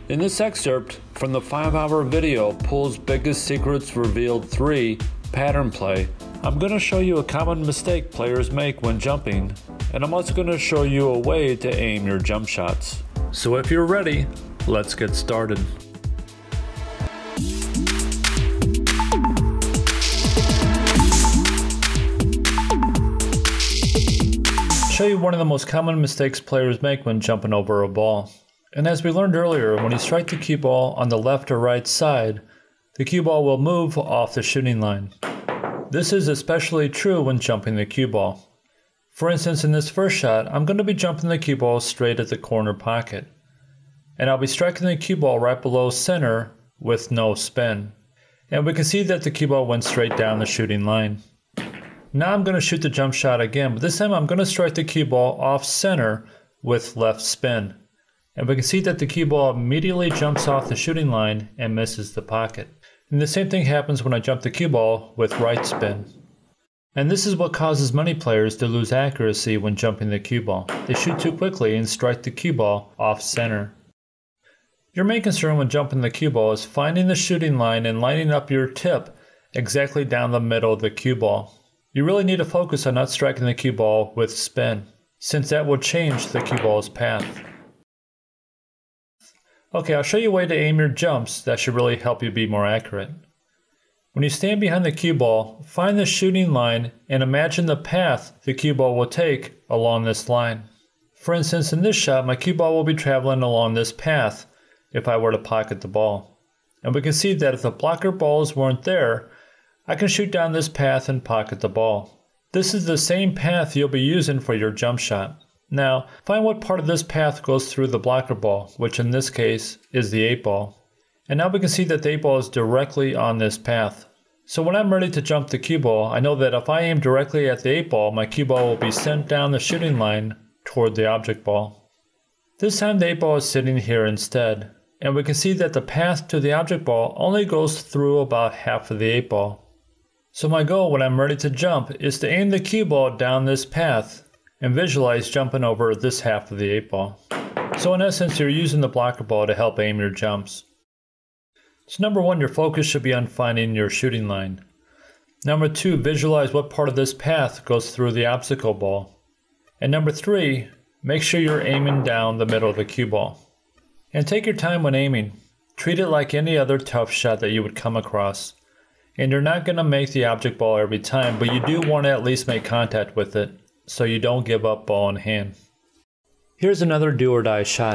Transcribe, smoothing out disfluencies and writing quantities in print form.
In this excerpt from the 5-hour video, Pool's Biggest Secrets Revealed 3 Pattern Play, I'm going to show you a common mistake players make when jumping, and I'm also going to show you a way to aim your jump shots. So if you're ready, let's get started. I'll show you one of the most common mistakes players make when jumping over a ball. And as we learned earlier, when you strike the cue ball on the left or right side, the cue ball will move off the shooting line. This is especially true when jumping the cue ball. For instance, in this first shot, I'm going to be jumping the cue ball straight at the corner pocket. And I'll be striking the cue ball right below center with no spin. And we can see that the cue ball went straight down the shooting line. Now I'm going to shoot the jump shot again, but this time I'm going to strike the cue ball off center with left spin. And we can see that the cue ball immediately jumps off the shooting line and misses the pocket. And the same thing happens when I jump the cue ball with right spin. And this is what causes many players to lose accuracy when jumping the cue ball. They shoot too quickly and strike the cue ball off center. Your main concern when jumping the cue ball is finding the shooting line and lining up your tip exactly down the middle of the cue ball. You really need to focus on not striking the cue ball with spin, since that will change the cue ball's path. Okay, I'll show you a way to aim your jumps that should really help you be more accurate. When you stand behind the cue ball, find the shooting line and imagine the path the cue ball will take along this line. For instance, in this shot, my cue ball will be traveling along this path if I were to pocket the ball. And we can see that if the blocker balls weren't there, I can shoot down this path and pocket the ball. This is the same path you'll be using for your jump shot. Now, find what part of this path goes through the blocker ball, which in this case is the 8 ball. And now we can see that the 8 ball is directly on this path. So when I'm ready to jump the cue ball, I know that if I aim directly at the 8 ball, my cue ball will be sent down the shooting line toward the object ball. This time the 8 ball is sitting here instead, and we can see that the path to the object ball only goes through about half of the 8 ball. So my goal when I'm ready to jump is to aim the cue ball down this path and visualize jumping over this half of the 8 ball. So in essence, you're using the blocker ball to help aim your jumps. So number 1, your focus should be on finding your shooting line. Number 2, visualize what part of this path goes through the obstacle ball. And number 3, make sure you're aiming down the middle of the cue ball. And take your time when aiming. Treat it like any other tough shot that you would come across. And you're not going to make the object ball every time, but you do want to at least make contact with it, so you don't give up ball in hand. Here's another do or die shot.